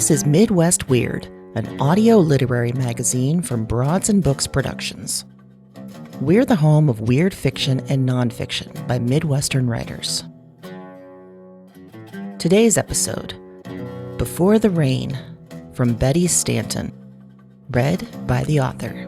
This is Midwest Weird, an audio literary magazine from Broads and Books Productions. We're the home of weird fiction and nonfiction by Midwestern writers. Today's episode, Before the Rain, from Betty Stanton, read by the author.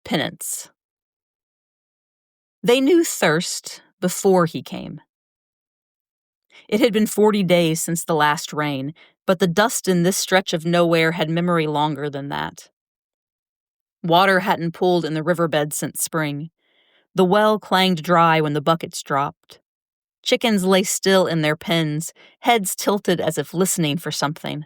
Penance. They knew thirst before he came. It had been 40 days since the last rain, but the dust in this stretch of nowhere had memory longer than that. Water hadn't pooled in the riverbed since spring. The well clanged dry when the buckets dropped. Chickens lay still in their pens, heads tilted as if listening for something.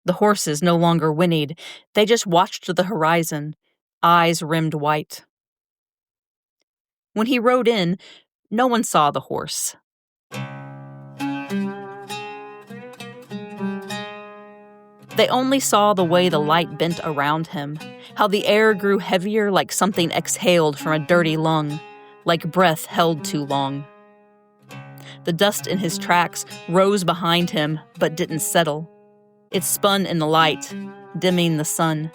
The horses no longer whinnied, they just watched the horizon, eyes rimmed white. When he rode in, no one saw the horse. They only saw the way the light bent around him, how the air grew heavier like something exhaled from a dirty lung, like breath held too long. The dust in his tracks rose behind him, but didn't settle. It spun in the light, dimming the sun.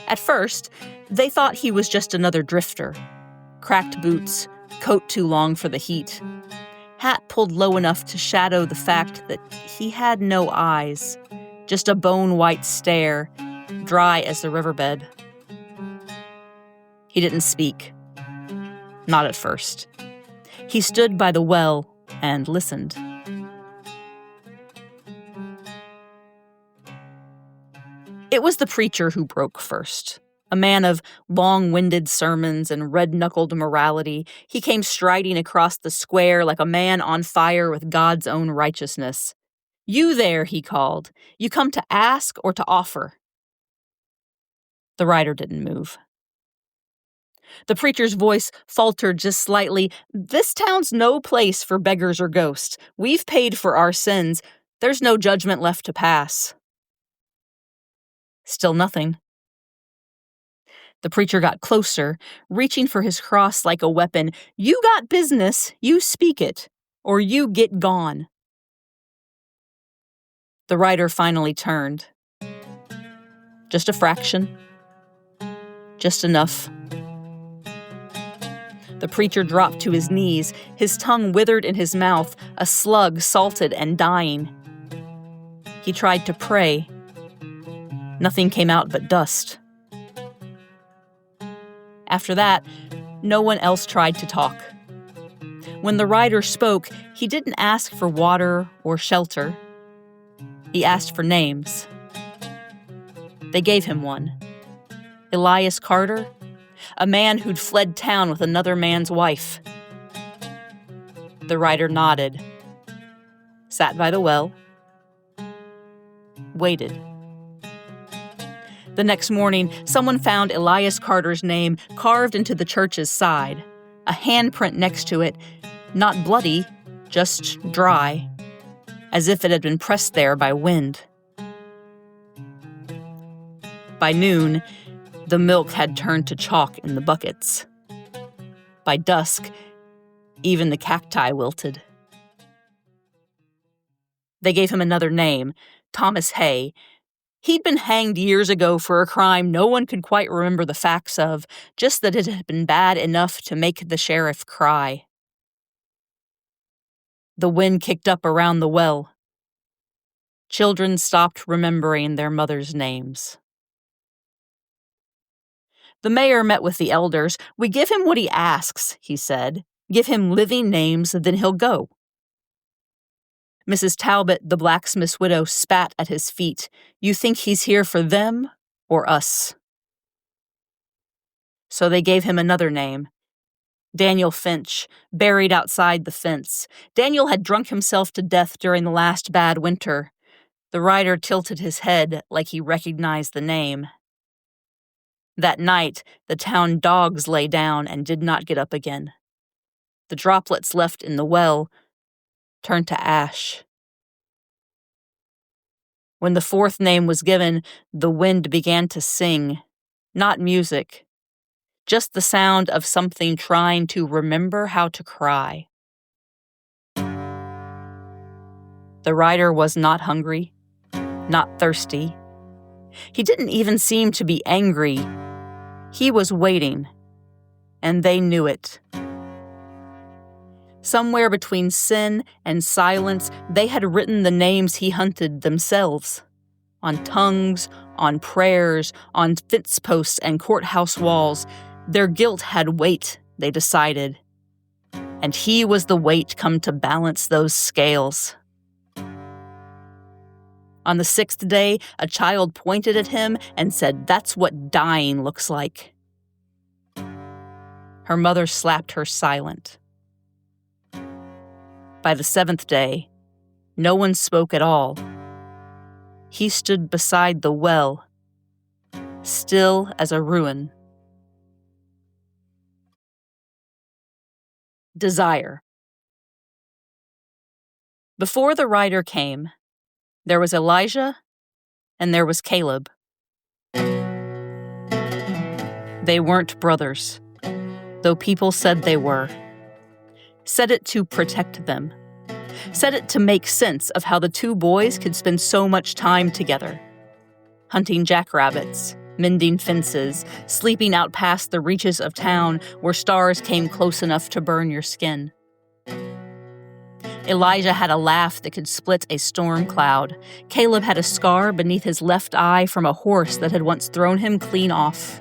At first, they thought he was just another drifter. Cracked boots, coat too long for the heat. Hat pulled low enough to shadow the fact that he had no eyes, just a bone-white stare, dry as the riverbed. He didn't speak. Not at first. He stood by the well and listened. It was the preacher who broke first. A man of long-winded sermons and red-knuckled morality, he came striding across the square like a man on fire with God's own righteousness. "You there," he called. "You come to ask or to offer?" The rider didn't move. The preacher's voice faltered just slightly. "This town's no place for beggars or ghosts. We've paid for our sins. There's no judgment left to pass." Still nothing. The preacher got closer, reaching for his cross like a weapon. "You got business, you speak it, or you get gone." The rider finally turned. Just a fraction. Just enough. The preacher dropped to his knees, his tongue withered in his mouth, a slug salted and dying. He tried to pray. Nothing came out but dust. After that, no one else tried to talk. When the rider spoke, he didn't ask for water or shelter. He asked for names. They gave him one. Elias Carter, a man who'd fled town with another man's wife. The rider nodded, sat by the well, waited. The next morning, someone found Elias Carter's name carved into the church's side, a handprint next to it, not bloody, just dry, as if it had been pressed there by wind. By noon, the milk had turned to chalk in the buckets. By dusk, even the cacti wilted. They gave him another name, Thomas Hay. He'd been hanged years ago for a crime no one could quite remember the facts of, just that it had been bad enough to make the sheriff cry. The wind kicked up around the well. Children stopped remembering their mothers' names. The mayor met with the elders. "We give him what he asks," he said. "Give him living names, then he'll go." Mrs. Talbot, the blacksmith's widow, spat at his feet. "You think he's here for them or us?" So they gave him another name. Daniel Finch, buried outside the fence. Daniel had drunk himself to death during the last bad winter. The rider tilted his head like he recognized the name. That night, the town dogs lay down and did not get up again. The droplets left in the well turned to ash. When the fourth name was given, the wind began to sing, not music, just the sound of something trying to remember how to cry. The rider was not hungry, not thirsty. He didn't even seem to be angry. He was waiting, and they knew it. Somewhere between sin and silence, they had written the names he hunted themselves. On tongues, on prayers, on fence posts and courthouse walls. Their guilt had weight, they decided. And he was the weight come to balance those scales. On the sixth day, a child pointed at him and said, "That's what dying looks like." Her mother slapped her silent. By the seventh day, no one spoke at all. He stood beside the well, still as a ruin. Desire. Before the rider came, there was Elijah and there was Caleb. They weren't brothers, though people said they were. Said it to protect them. Said it to make sense of how the two boys could spend so much time together. Hunting jackrabbits, mending fences, sleeping out past the reaches of town where stars came close enough to burn your skin. Elijah had a laugh that could split a storm cloud. Caleb had a scar beneath his left eye from a horse that had once thrown him clean off.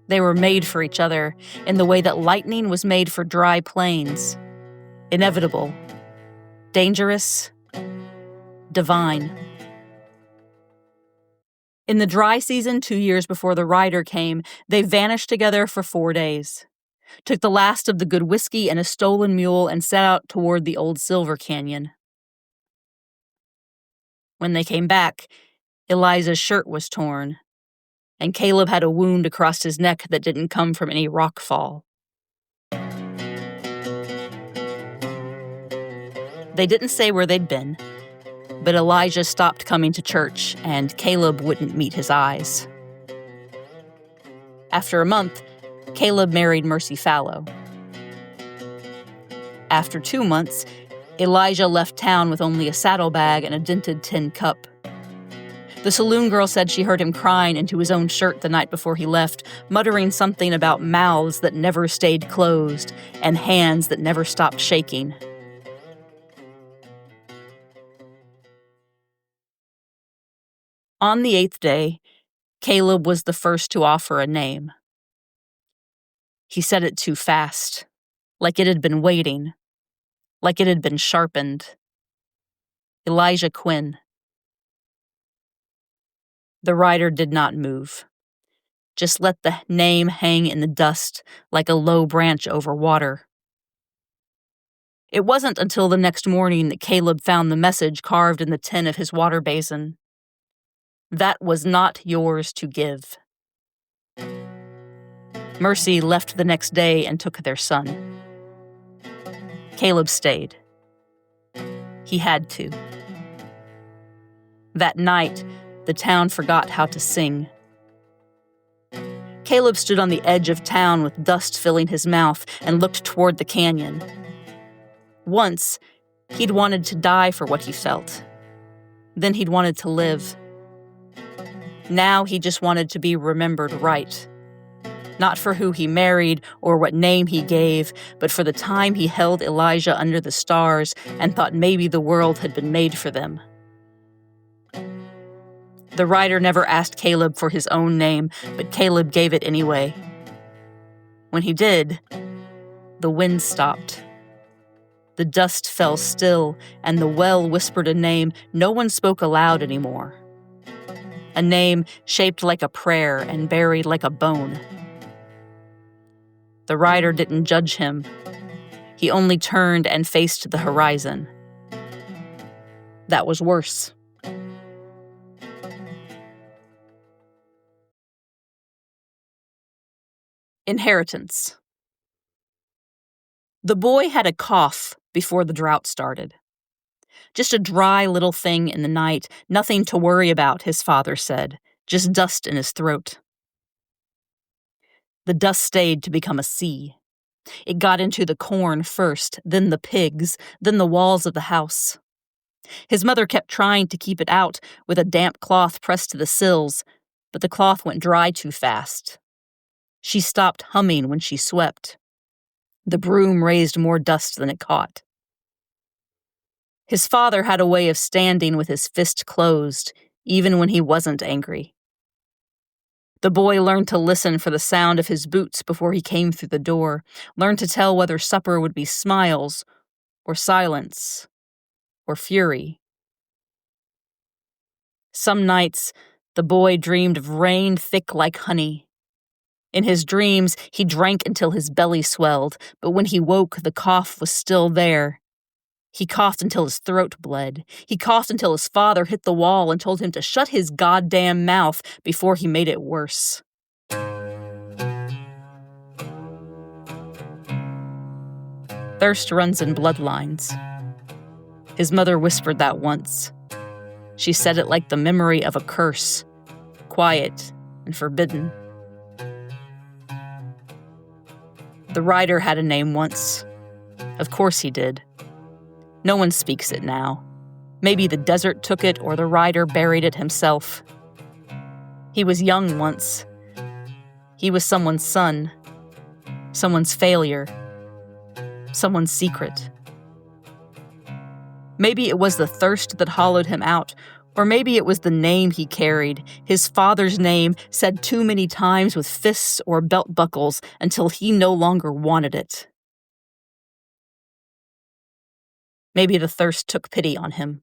They were made for each other in the way that lightning was made for dry plains. Inevitable, dangerous, divine. In the dry season 2 years before the rider came, they vanished together for 4 days. Took the last of the good whiskey and a stolen mule and set out toward the old silver canyon. When they came back, Elijah's shirt was torn, and Caleb had a wound across his neck that didn't come from any rock fall. They didn't say where they'd been, but Elijah stopped coming to church, and Caleb wouldn't meet his eyes. After a month, Caleb married Mercy Fallow. After 2 months, Elijah left town with only a saddlebag and a dented tin cup. The saloon girl said she heard him crying into his own shirt the night before he left, muttering something about mouths that never stayed closed and hands that never stopped shaking. On the 8th day, Caleb was the first to offer a name. He said it too fast, like it had been waiting, like it had been sharpened. Elijah Quinn. The rider did not move. Just let the name hang in the dust like a low branch over water. It wasn't until the next morning that Caleb found the message carved in the tin of his water basin. That was not yours to give. Mercy left the next day and took their son. Caleb stayed. He had to. That night, the town forgot how to sing. Caleb stood on the edge of town with dust filling his mouth and looked toward the canyon. Once, he'd wanted to die for what he felt. Then he'd wanted to live. Now he just wanted to be remembered right. Not for who he married or what name he gave, but for the time he held Elijah under the stars and thought maybe the world had been made for them. The rider never asked Caleb for his own name, but Caleb gave it anyway. When he did, the wind stopped. The dust fell still, and the well whispered a name no one spoke aloud anymore. A name shaped like a prayer and buried like a bone. The rider didn't judge him. He only turned and faced the horizon. That was worse. Inheritance. The boy had a cough before the drought started. Just a dry little thing in the night, nothing to worry about, his father said, just dust in his throat. The dust stayed to become a sea. It got into the corn first, then the pigs, then the walls of the house. His mother kept trying to keep it out with a damp cloth pressed to the sills, but the cloth went dry too fast. She stopped humming when she swept. The broom raised more dust than it caught. His father had a way of standing with his fist closed, even when he wasn't angry. The boy learned to listen for the sound of his boots before he came through the door, learned to tell whether supper would be smiles, or silence, or fury. Some nights, the boy dreamed of rain thick like honey. In his dreams, he drank until his belly swelled, but when he woke, the cough was still there. He coughed until his throat bled. He coughed until his father hit the wall and told him to shut his goddamn mouth before he made it worse. Thirst runs in bloodlines. His mother whispered that once. She said it like the memory of a curse, quiet and forbidden. The writer had a name once. Of course he did. No one speaks it now. Maybe the desert took it or the writer buried it himself. He was young once. He was someone's son, someone's failure, someone's secret. Maybe it was the thirst that hollowed him out, or maybe it was the name he carried, his father's name said too many times with fists or belt buckles until he no longer wanted it. Maybe the thirst took pity on him.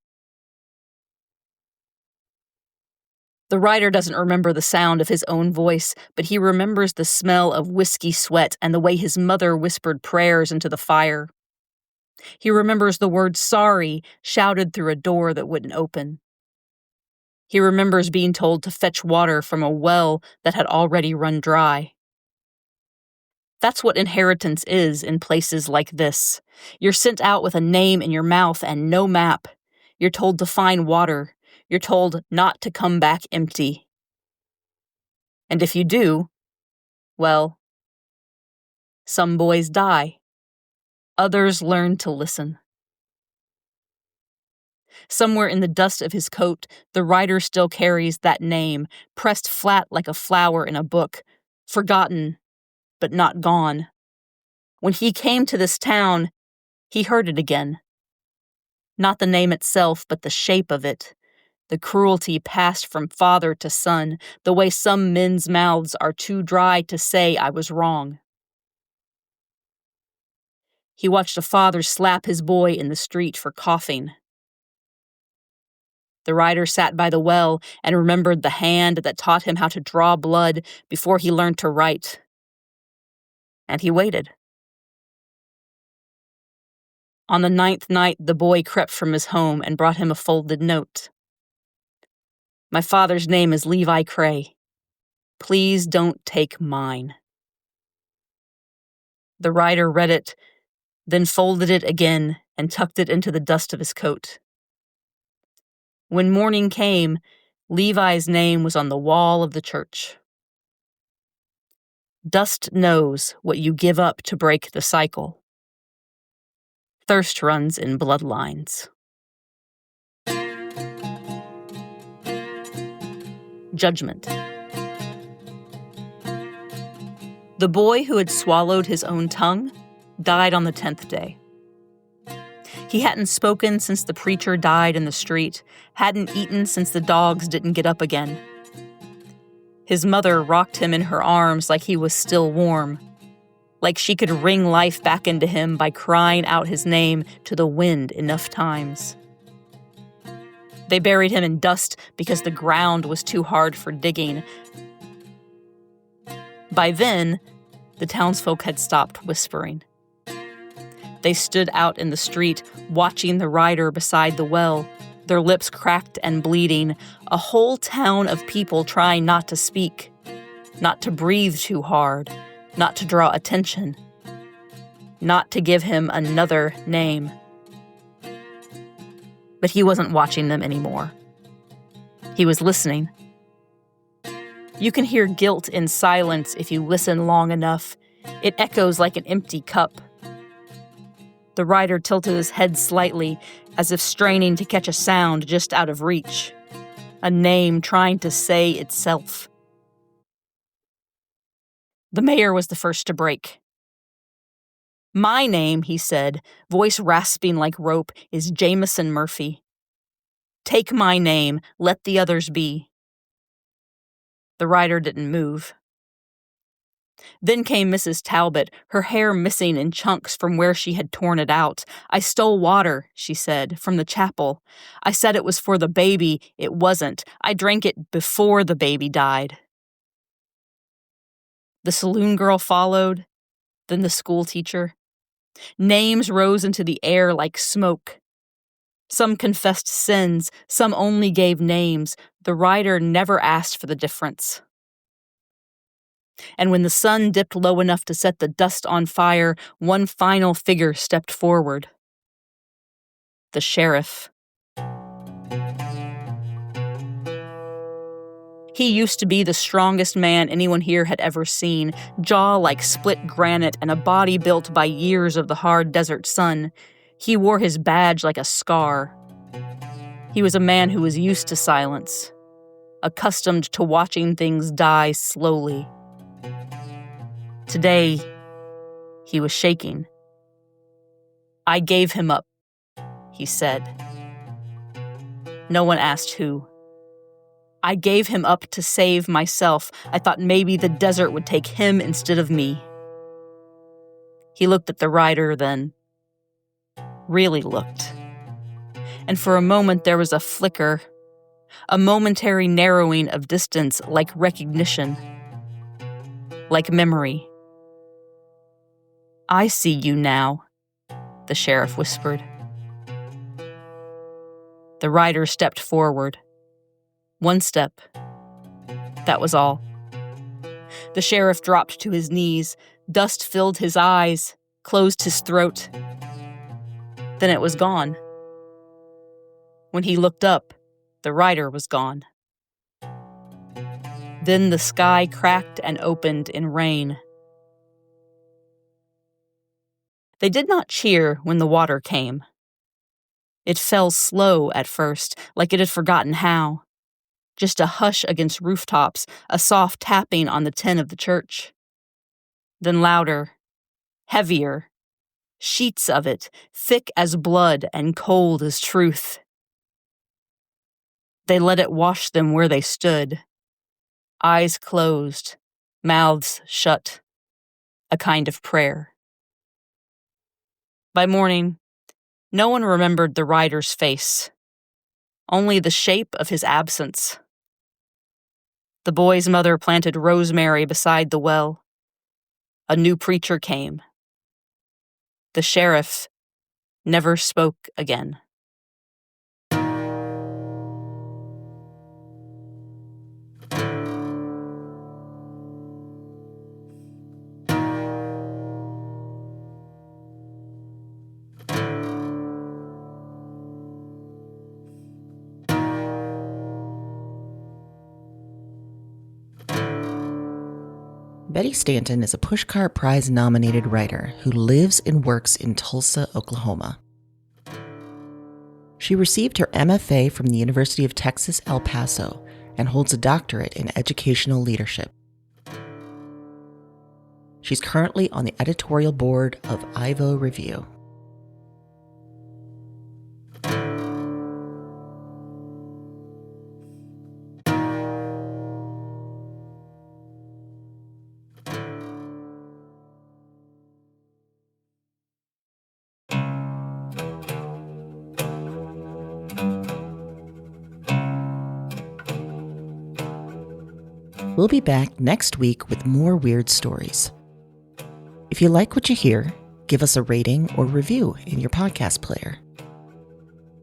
The writer doesn't remember the sound of his own voice, but he remembers the smell of whiskey sweat and the way his mother whispered prayers into the fire. He remembers the word sorry shouted through a door that wouldn't open. He remembers being told to fetch water from a well that had already run dry. That's what inheritance is in places like this. You're sent out with a name in your mouth and no map. You're told to find water. You're told not to come back empty. And if you do, well, some boys die. Others learn to listen. Somewhere in the dust of his coat, the writer still carries that name, pressed flat like a flower in a book, forgotten, but not gone. When he came to this town, he heard it again. Not the name itself, but the shape of it. The cruelty passed from father to son, the way some men's mouths are too dry to say I was wrong. He watched a father slap his boy in the street for coughing. The writer sat by the well and remembered the hand that taught him how to draw blood before he learned to write. And he waited. On the 9th night, the boy crept from his home and brought him a folded note. My father's name is Levi Cray. Please don't take mine. The writer read it, then folded it again and tucked it into the dust of his coat. When morning came, Levi's name was on the wall of the church. Dust knows what you give up to break the cycle. Thirst runs in bloodlines. Judgment. The boy who had swallowed his own tongue died on the 10th day. He hadn't spoken since the preacher died in the street, hadn't eaten since the dogs didn't get up again. His mother rocked him in her arms like he was still warm, like she could wring life back into him by crying out his name to the wind enough times. They buried him in dust because the ground was too hard for digging. By then, the townsfolk had stopped whispering. They stood out in the street, watching the rider beside the well, their lips cracked and bleeding, a whole town of people trying not to speak, not to breathe too hard, not to draw attention, not to give him another name. But he wasn't watching them anymore. He was listening. You can hear guilt in silence if you listen long enough. It echoes like an empty cup. The writer tilted his head slightly, as if straining to catch a sound just out of reach. A name trying to say itself. The mayor was the first to break. "My name," he said, voice rasping like rope, "is Jameson Murphy. Take my name, let the others be." The writer didn't move. Then came Mrs. Talbot, her hair missing in chunks from where she had torn it out. "I stole water," she said, "from the chapel. I said it was for the baby. It wasn't. I drank it before the baby died." The saloon girl followed, then the school teacher. Names rose into the air like smoke. Some confessed sins, some only gave names. The writer never asked for the difference. And when the sun dipped low enough to set the dust on fire, one final figure stepped forward. The sheriff. He used to be the strongest man anyone here had ever seen, jaw like split granite and a body built by years of the hard desert sun. He wore his badge like a scar. He was a man who was used to silence, accustomed to watching things die slowly. Today, he was shaking. "I gave him up," he said. No one asked who. "I gave him up to save myself. I thought maybe the desert would take him instead of me." He looked at the writer, then really looked. And for a moment there was a flicker, a momentary narrowing of distance, like recognition, like memory. "I see you now," the sheriff whispered. The writer stepped forward. One step. That was all. The sheriff dropped to his knees. Dust filled his eyes, closed his throat. Then it was gone. When he looked up, the writer was gone. Then the sky cracked and opened in rain. They did not cheer when the water came. It fell slow at first, like it had forgotten how. Just a hush against rooftops, a soft tapping on the tin of the church. Then louder, heavier, sheets of it, thick as blood and cold as truth. They let it wash them where they stood, eyes closed, mouths shut, a kind of prayer. By morning, no one remembered the writer's face, only the shape of his absence. The boy's mother planted rosemary beside the well. A new preacher came. The sheriff never spoke again. Betty Stanton is a Puschart Prize-nominated writer who lives and works in Tulsa, Oklahoma. She received her MFA from the University of Texas, El Paso, and holds a doctorate in educational leadership. She's currently on the editorial board of Ivo Review. We'll be back next week with more weird stories. If you like what you hear, give us a rating or review in your podcast player.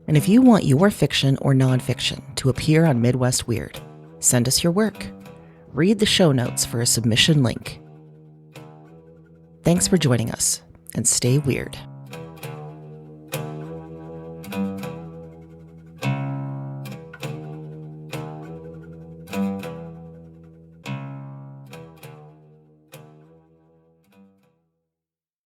And if you want your fiction or nonfiction to appear on Midwest Weird, send us your work. Read the show notes for a submission link. Thanks for joining us, and stay weird.